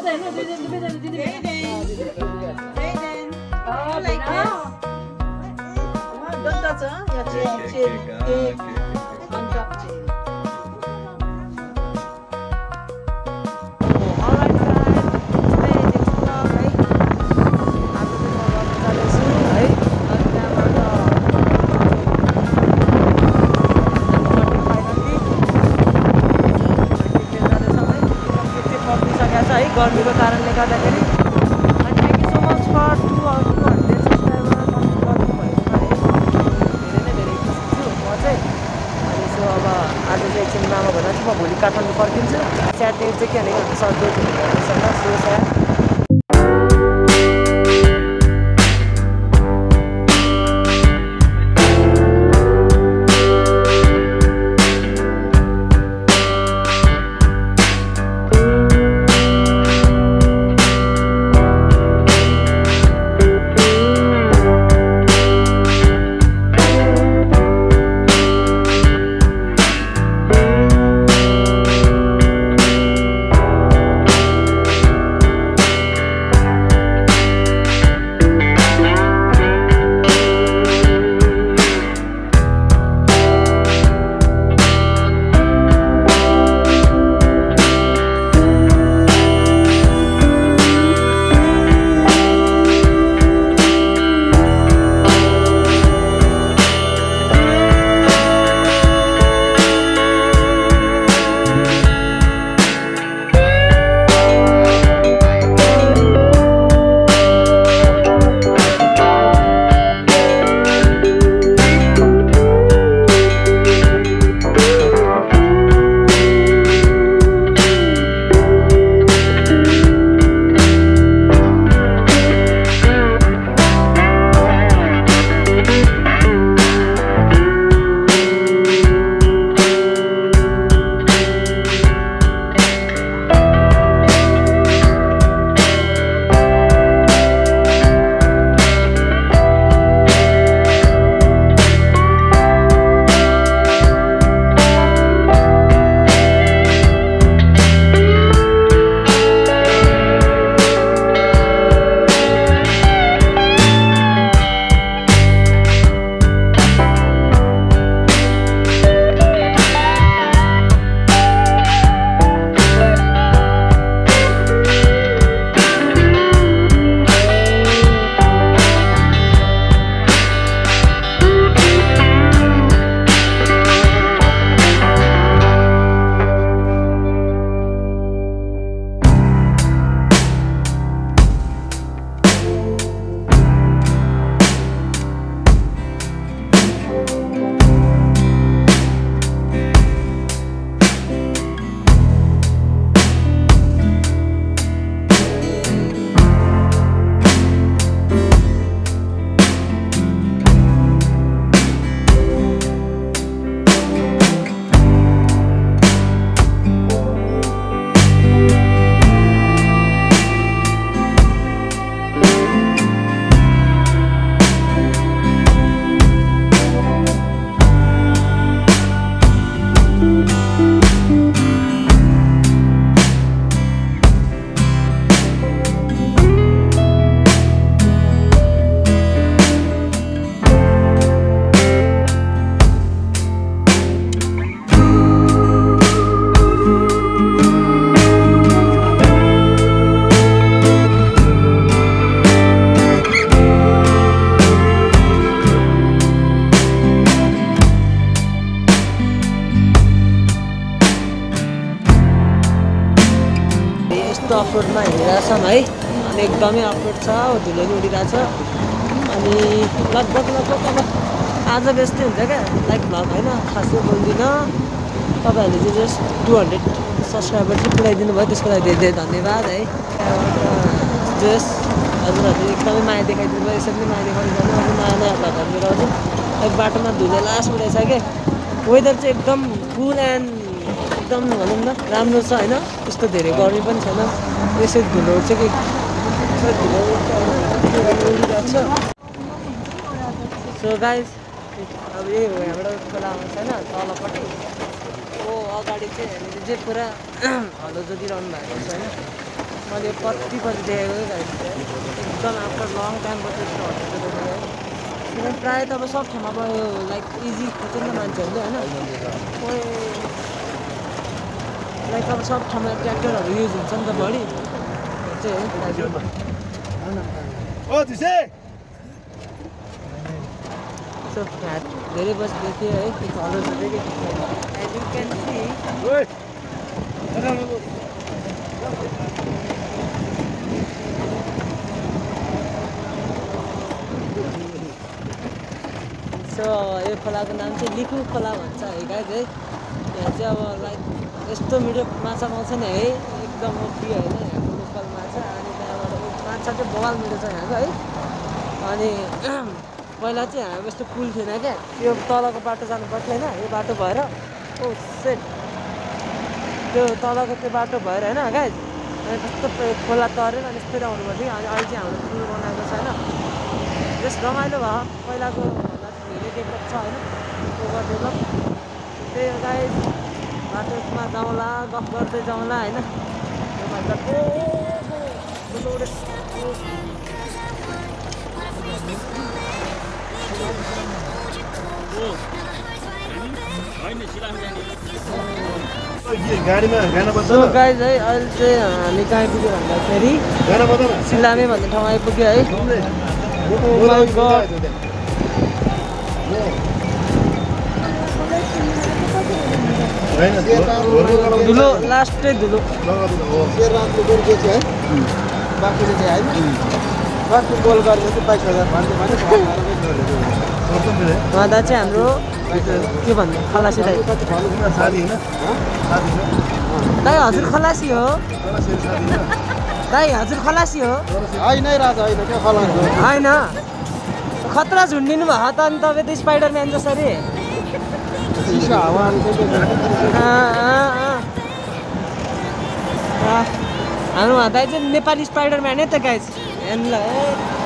Don't touch, huh? Yeah, chain. On top chain. गर्मीको कारणले गर्दाखेरि अनि thank you so much for 200 subscriber complete गर्नुभएको है धेरै नै धेरै खुसी छु म चाहिँ अनि सो अब आज चाहिँ एकछिन मामा भन्न चाहिँ म भोलि काठमाडौँ फर्किन्छु स्याटरडे चाहिँ के भनेको सधैँ हुँदैछ सो स्याड अफरोडमा हिँडिरहेछौँ है अनि एकदमै अफरोड छ धुलो पनि उडिरहेछ अनि लगभग अब आज बेच्दै हुन्छ क्या लाइक भ्लग होइन खासै बोल्दिनँ तपाईँहरूले चाहिँ जस्ट 200 सब्सक्राइबर चाहिँ पुऱ्याइदिनु भयो त्यसको लागि धेरै धेरै धन्यवाद है जस्ट हजुरहरूले एकदमै माया देखाइदिनु भयो यसरी नै माया देखाउनु जानु अब नयाँ नयाँ भ्लगहरू लिएर आउँछु एक बाटोमा धुलो लास्ट उडेछ क्या वेदर चाहिँ एकदम कुल एन्ड एकदम भनौँ न राम्रो छ होइन त्यस्तो धेरै गर्मी पनि छैन यसै धुलो उड्छ कि धुलो उडिरहेको छ सो गाइस अब यही हो यहाँबाट खोला आउँछ होइन तलपट्टि ओ अगाडि चाहिँ हामीले चाहिँ पुरा हलो जोतिरहनु भएको छ होइन मैले कति देखेको गाइस एकदम आफ्टर लङ टाइम पछि यस्तो हस्पिटल किनभने प्रायः त अब सब ठाउँमा अब लाइक इजी खोज्छ नि मान्छेहरूले होइन लाइक अब सब ठाउँमा ट्र्याक्टरहरू युज हुन्छ नि त बढी चाहिँ सो धेरै बस्दै थिएँ है कलर्स देखेँ as you can see so यो खोलाको नाम चाहिँ लिखु खोला भन्छ है गाइस है यहाँ चाहिँ अब लाइक यस्तो मिठो माछा पाउँछ नि है एकदम ओपी होइन यहाँको लोकल माछा अनि त्यहाँबाट माछा चाहिँ बवाल मिठो छ यहाँको है अनि पहिला चाहिँ हाम्रो यस्तो पुल थिएन क्या यो तलको बाटो जानु पर्थ्यो होइन यो बाटो भएर ओ सेट त्यो तलको त्यो बाटो भएर होइन गाइस अनि कस्तो खोला तरेर अनि यस्तै आउनु पर्थ्यो अनि अहिले चाहिँ हाम्रो पुल बनाएको छ होइन जस रमाइलो भयो पहिलाको धेरै डेभलप छ होइन ओभर डेभलप त्यही हो गाइस बाटोमा जाउँला गफ गर्दै जाउँला होइन गाडीमा गाना बज्छ गाइस है अहिले चाहिँ हामी कहाँ आइपुग्यो भन्दाखेरि सिलामे भन्ने ठाउँ आइपुग्यो है धुलो लास्टै धुलो गोल गरेर चाहिँ 22,000 उहाँ चाहिँ हाम्रो के भन्नु खलासी दाइ दाइ हजुर खलासी हो दाइ हजुर खलासी हो होइन राजा होइन क्या खलासी होइन खतरा झुन्डिनु भयो त अनि तपाईँ त स्पाइडरम्यान जसरी हाम्रो दाइ चाहिँ नेपाली स्पाइडरम्यान त गाइस हेर्नुलाई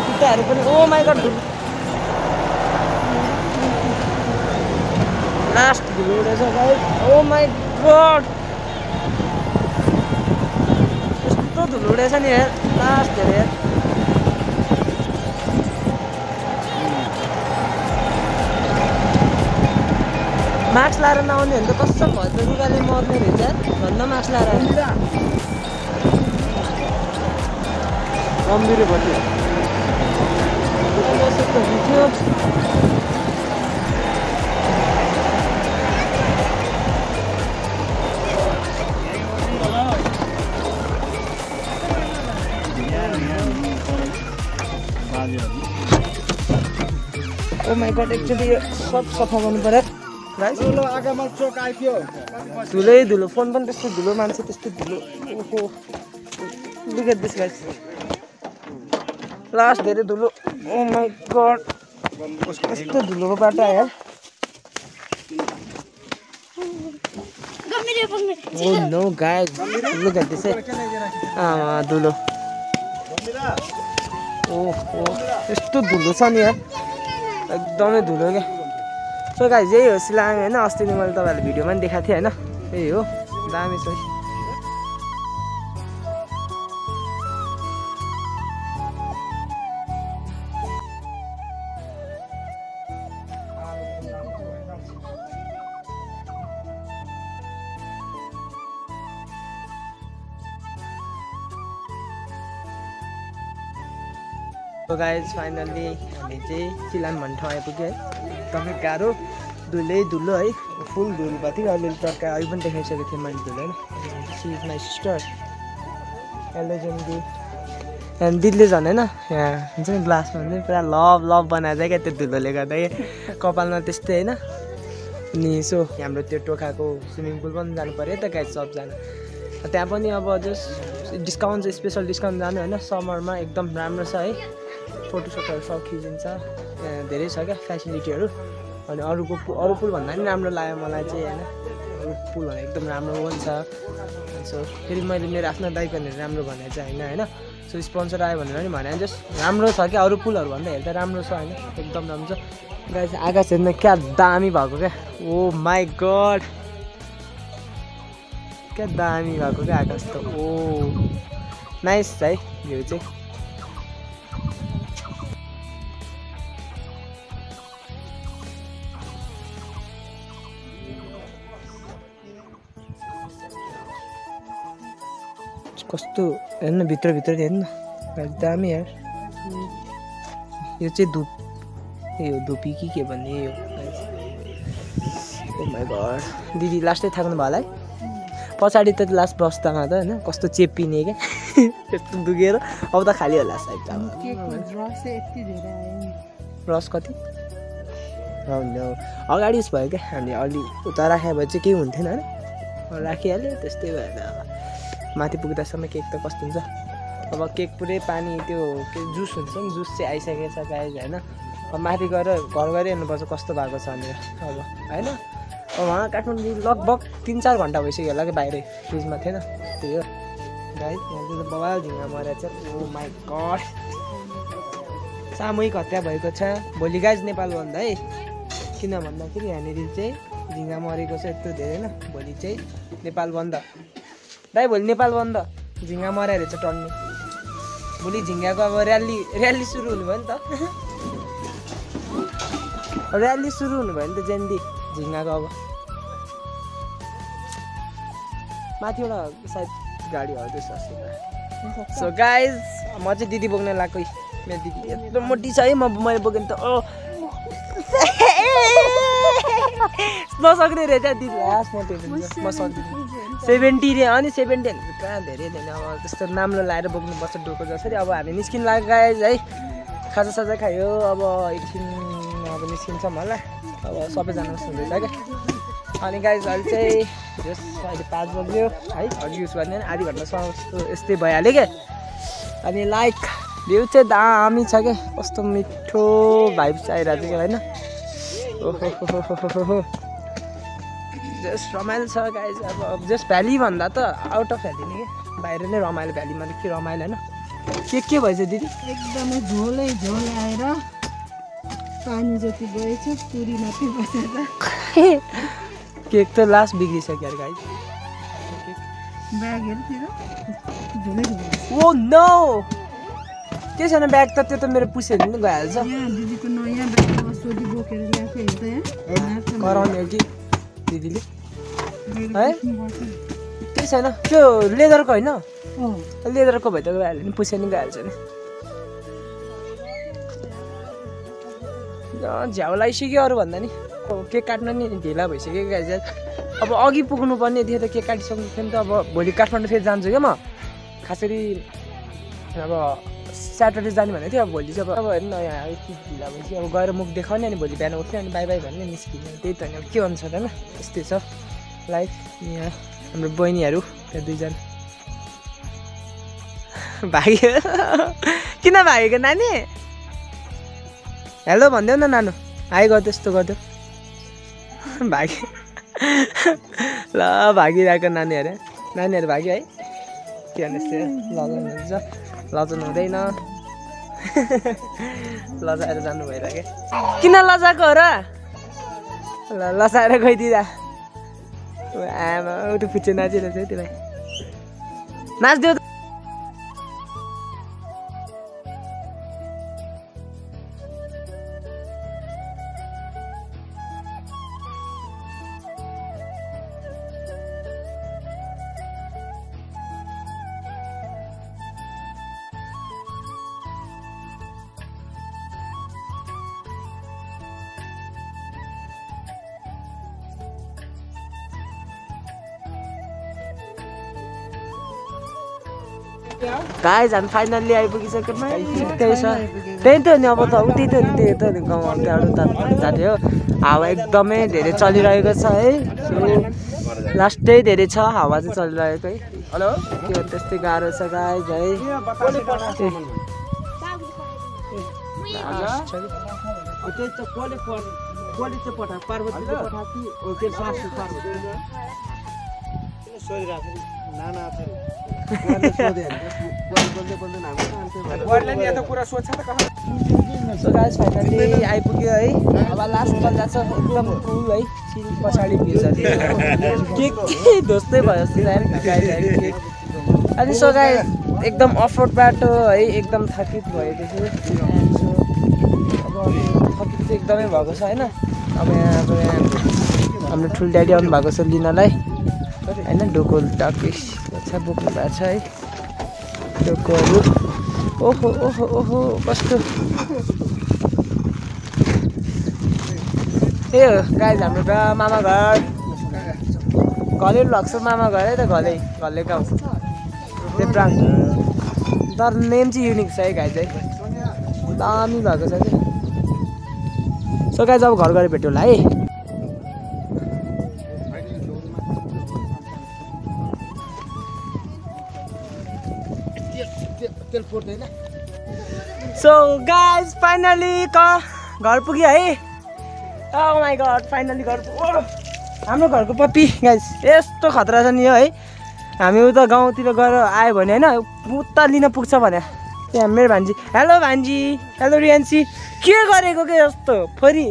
खुट्टाहरू पनि ओ माइ गड लास्ट धुलो रहेछ गाइस ओ माइ गड यस्तो धुलो रहेछ नि यार लास्ट हेर मास्क लाएर नआउने भने त कस्तो भयो त रुगाले मर्ने रहेछ भन्न मास्क लाएर गम्भीर भयो ओ माइ गड एक्चुअली सब सफा गर्नु पर्यो आगामा चोक आइथ्यो धुलै धुलो फोन पनि त्यस्तो धुलो मान्छे त्यस्तो धुलो ओहो look at this guys last धेरै धुलो ओ माइ गड यस्तो धुलोको बाटो आयो oh no guys look at this धुलो ओहो यस्तो धुलो छ नि यार एकदमै धुलो क्या सो गाइस यही हो सिलामी होइन अस्ति नै मैले तपाईँहरूलाई भिडियोमा पनि देखाएको थिएँ होइन यही हो दामी छ सो गाइस फाइनल्ली हामी चाहिँ सिलाम भन्ने ठाउँ आइपुग्यो है एकदमै गाह्रो धुलै धुलो है फुल धुलो भएको थियो अलिअलि टक्का अहिले पनि देखाइसकेको थिएँ मैले धुलो होइन सी इज माई सिस्टर एलोजेन्डी अनि दिदीले झन् होइन यहाँ हुन्छ नि ग्लासमा पनि पुरा लभ लभ बनाएर क्या त्यो धुलोले गर्दा कपालमा त्यस्तै होइन अनि सो हाम्रो त्यो टोखाको स्विमिङ पुल पनि जानु पऱ्यो त गाइस सबजना त्यहाँ पनि अब जस्ट डिस्काउन्ट चाहिँ स्पेसल डिस्काउन्ट जानु होइन समरमा एकदम राम्रो छ है फोटोसोटहरू सब खिचिन्छ धेरै छ क्या फेसिलिटीहरू अनि अरू पुल भन्दा पनि राम्रो लाग्यो मलाई चाहिँ होइन अरू पुलहरू एकदम राम्रो पनि छ सो फेरि मैले मेरो आफ्नो दाइको भनेर राम्रो भनेको चाहिँ होइन सो स्पोन्सर आयो भनेर पनि भने जस्ट राम्रो छ क्या अरू पुलहरू भन्दा हेर्दा राम्रो छ होइन एकदम राम्रो छ गाइस आकाश हेर्न क्या दामी भएको क्या ओ माई गड क्या दामी भएको क्या आकाश त ओ नाइस है भ्यू चाहिँ। कस्तो हेर्नु भित्र हेर्नु दामी यार। यो चाहिँ धुप यो धुपी कि के भन्ने यो। ओ माय गॉड दिदी लास्टै थाक्नु भयो होला है। पछाडि त लास्ट बस्दामा त होइन कस्तो चेपिने क्या त्यस्तो दुखेर अब त खाली होला सायद। रस कति अगाडि उस भयो क्या हामीले अलि उता राख्यो भने चाहिँ केही हुन्थेन होइन राखिहाल्यो त्यस्तै भएर माथि पुग्दासम्म केक त कस्तो हुन्छ। अब केक पुरै पानी त्यो के जुस हुन्छ नि जुस चाहिँ आइसकेको छ गाइज होइन। अब माथि गएर घर गएर हेर्नुपर्छ कस्तो भएको छ भनेर अब होइन। अब उहाँ काठमाडौँ लगभग 3-4 घन्टा भइसक्यो होला कि बाहिरै फ्रिजमा थिएन त्यही हो गाइज। यहाँ चाहिँ बवाल झिङ्गा मरेको छ। ओ माई गड सामूहिक हत्या भएको छ भोलि गाइज नेपाल बन्द है। किन भन्दाखेरि यहाँनिर चाहिँ झिङ्गा मरेको छ यत्रो धेरै होइन। भोलि चाहिँ नेपाल बन्द दाइ भोलि नेपाल बन्द झिङ्गा मराएर चाहिँ टन्ने। भोलि झिङ्गाको अब र्याली सुरु हुनुभयो नि त र्याली सुरु हुनुभयो नि त जेन्डी झिङ्गाको। अब माथिबाट सायद गाडी आउँदैछ। सो गाइज म चाहिँ दिदी बोक्न लाग्यो। मेरो दिदी यत्रो मोटी छ है मैले बोकेँ त नसक्ने रहेछ दिदी लास्ट म सक्दिनँ 70 रे अनि 70 कहाँ धेरै छैन। अब त्यस्तो नाम्लो लाएर बोक्नुपर्छ डोको जसरी। अब हामी निस्किन लाग्यो गाइज है। खाजासाजा खायो अब एकछिन अब निस्किन्छौँ होला। अब सबैजना सुन्दैछ क्या। अनि गाइज अहिले चाहिँ जस अहिले 5 बज्यो है। अघि युज गर्ने आधी घन्टासम्म यस्तै भइहाल्यो क्या। अनि लाइक भ्यू चाहिँ दामी छ क्या कस्तो मिठो भाइब्स आइरहेको थियो होइन। ओहो जस्ट रमाइलो छ गाइज। अब जस्ट भ्याली भन्दा त आउट अफ भ्याली नै क्या बाहिर नै रमाइलो भ्यालीमा त के रमाइलो होइन। के भएछ दिदी एकदमै झोल आएर पानी जति गएछ पुरी माथि बसेर केक त लास्ट बिग्रिसक्यो यार गाइज। ब्यागहरू थियो ओ नो के छैन ब्याग त त्यो त मेरो पुसेर पनि गइहाल्छ। दिदीको नयाँ ब्याग सोधी बोकेर ल्याएको हेर्छ यहाँ कराउने हो कि दिदीले है के छैन त्यो लेदरको होइन लेदरको भए त गइहाल्यो नि पुसेर नि गइहाल्छ नि। झ्याउ लगाइसक्यो अरू भन्दा नि केक काट्न नि ढिला भइसक्यो गाइज। अब अघि पुग्नु पर्ने थियो त केक काटिसक्नु थियो नि त। अब भोलि काठमाडौँ फेरि जान्छु क्या म खासरी। अब स्याटरडे जाने भनेको थियो अब भोलि चाहिँ अब हेर्नु न यहाँ यति ढिला भएपछि अब गएर मुख देखाउने अनि भोलि बिहान उठ्ने अनि बाई बाई भन्ने निस्किने त्यही त अब के हुन्छ होइन। यस्तै छ लाइफ। यहाँ हाम्रो बहिनीहरू त्यहाँ 2 जना भाग्यो किन भागेको नानी हेलो भनिदेऊ न नानु हाई गरिदेऊ यस्तो गरिदेऊ भाग्यो ल भागिरहेको नानीहरू भाग्यो है। के भन्ने यस्तै लजाउनु हुन्छ लजाउनु हुँदैन लजाएर जानु भइरहेको किन लजाएको हो र ल लजाएर गइदिँदा आमा उठु पुच्छे नाचिरहेको छ त्यसलाई नाच्देऊ। गाइज हामी फाइनल्ली आइपुगिसक्यो त्यही छ त्यही त नि अब त उतै त नि त्यही त नि गाउँ त्यहाँबाट जाने हो। हावा एकदमै धेरै चलिरहेको छ है। लास्टै धेरै छ हावा चाहिँ चलिरहेको है। हेलो के भन्छ त्यस्तै गाह्रो छ गाइज है। फाइनली आइपुग्यो है। अब लास्ट बल्दा छ एकदम कुल है। पछाडि भिज केक ढोस्दै भयो जस्तो अनि सो गाइस एकदम अफरोड बाटो है एकदम थकित भएपछि अब थकित चाहिँ एकदमै भएको छ होइन अब यहाँ हाम्रो ठुलो ड्याडी आउनु भएको छ लिनलाई होइन डोको टकिस बोक्नु भएको छ है डोकोहरू ओहो ओहो ओहो कस्तो ए गाइज हाम्रो त मामा घर घलै लाग्छ मामा घर है त घले गाउँ देब्राङ तर नेम चाहिँ युनिक छ है गाइज है दामी भएको छ कि सो गाइज अब घर गएर भेट्यो होला है सो गाइज फाइनली घर पुग्यो है Oh my god, finally घर हाम्रो घरको पप्पी गाइस यस्तो खतरा छ नि है हामी उता गाउँतिर गएर आयो भने होइन उता लिन पुग्छ भने त्यहाँ मेरो भान्जी हेलो भान्जी हेलो रियान्सी के गरेको के यस्तो फोरी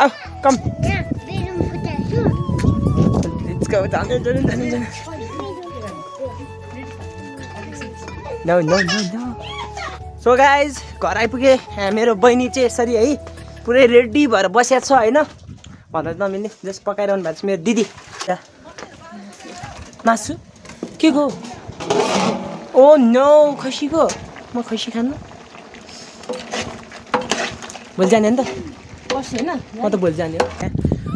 आऊ कम सो गाइज घर आइपुगेँ मेरो बहिनी चाहिँ यसरी है पुरै रेडी भएर बसेको छ होइन भन्दा नमिल्ने जस्ट पकाइरहनु भएको छ मेरो दिदी मासु के को ओ नो खसीको म खसी खानु भोलि जाने नि त होइन म त भोलि जाने हो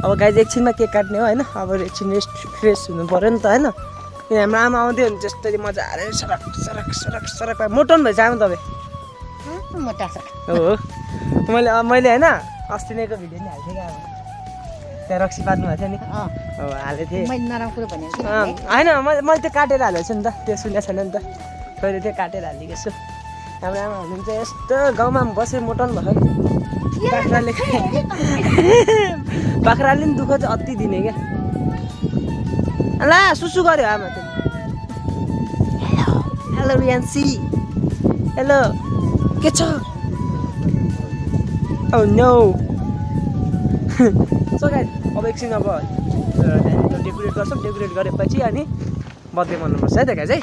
अब गाइज एकछिनमा केक काट्ने हो होइन अब एकछिन रेस्ट फ्रेस हुनु पऱ्यो नि त होइन किन हाम्रो आमा आउँदै हुन्छ जस्तै मजाले सरक सरक सरक सरक मोटाउनु भएछ आमा तपाईँ हो मैले होइन अस्ति नैको भिडियो नि हाल्थेँ क्या अब त्यहाँ रक्सी पार्नु भएको थियो नि हो हालेको थिएँ होइन मैले त्यो काटेर हालेको छु नि त त्यो सुनेको छैन नि त कहिले त्यो काटेर हालेको छु हाम्रो आमा हुनुहुन्छ यस्तो गाउँमा बसेर मोटाउनु भएको बाख्राले नि दुःख चाहिँ अति दिने क्या ला सुसु गऱ्यो आमा त्यो हेलो रियान्सी हेलो के छ Oh no! So guys, अब एकछिन अब डेकोरेट गर्छौँ डेकोरेट गरेपछि अनि बर्थडे मनाउनुपर्छ है त गाइज है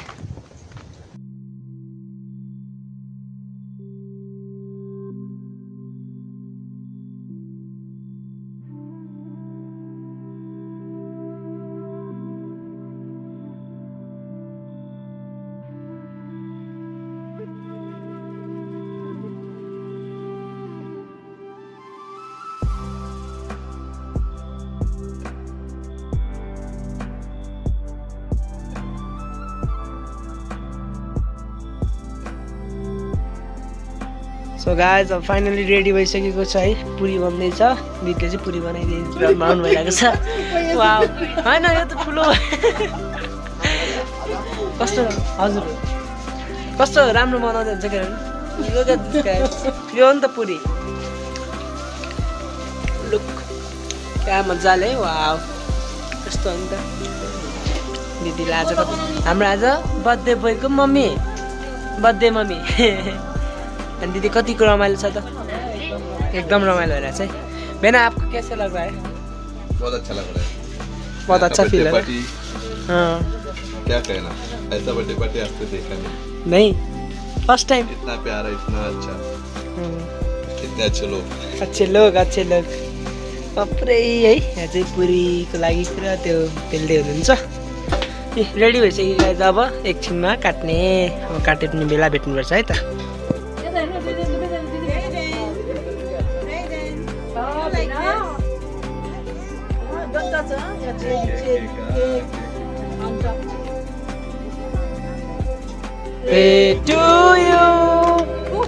सो गाइज अब फाइनली रेडी भइसकेको छ है पुरी बन्दैछ बिटले चाहिँ पुरी बनाउनु भइरहेको छ वाउ होइन यो त ठुलो कस्तो हजुर कस्तो राम्रो बनाउँदै हुन्छ के यो हो नि त पुरी लुक क्या मजाले है वाउ यस्तो हो नि त दिदीले आज हाम्रो आज बर्थडे बोयको मम्मी बर्थडे मम्मी अनि दीदी कतिको रमाइलो छ त एकदम रमाइलो भइरहेछ है बेना आपको कैसे लग रहा है बहुत अच्छा लग रहा है बहुत अच्छा फील है हाँ क्या कहना ऐसा बर्थडे पार्टी आपको देखा नहीं फर्स्ट टाइम इतना प्यारा इतना अच्छा इतने अच्छे लोग पुरै है यहाँ चाहिँ पुरीको लागि पुरा त्यो पेल्दै हुनुहुन्छ रेडी भइसक्यो अब एकछिनमा काट्ने अब काट्ने बेला भेट्नुपर्छ है त To you,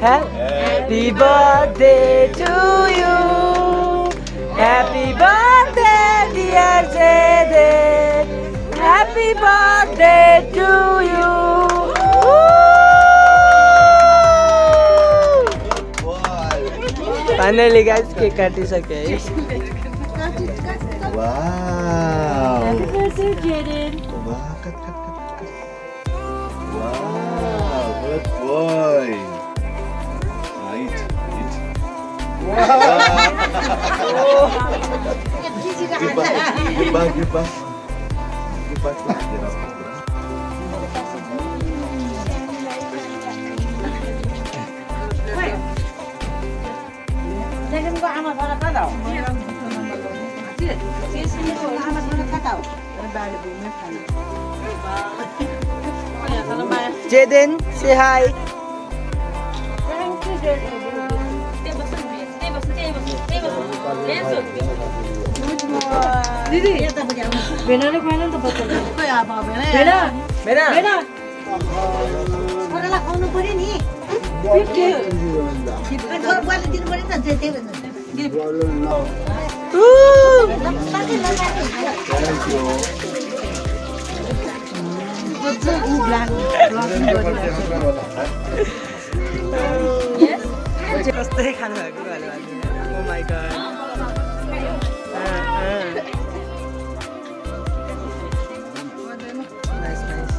happy birthday to you, happy birthday dear Jaydev, happy birthday to you. Finally guys, cake काटिसके है. Wow. Happy birthday Jaydev. Good boy. Eat. Wow. Give back. Jaden, say hi. दिदी भेनाले खुवाएन नि त बच्चाले भेना Bena. भेना छोरालाई खुवाउनु पर्यो नि छोरा बुवाले दिनु पर्यो नि त त्यही कस्तै खानु भएको भाले भाले oh my god nice nice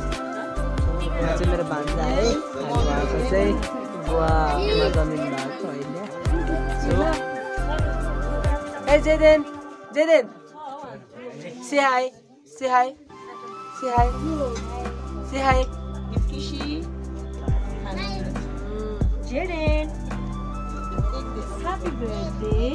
यहाँ चाहिँ मेरो भान्जा है अनि उहाँको चाहिँ बुवामा जमिन भएको होइन सो ए जेदेन जेदेन say hi say hi say hi say hi Jaden, happy birthday.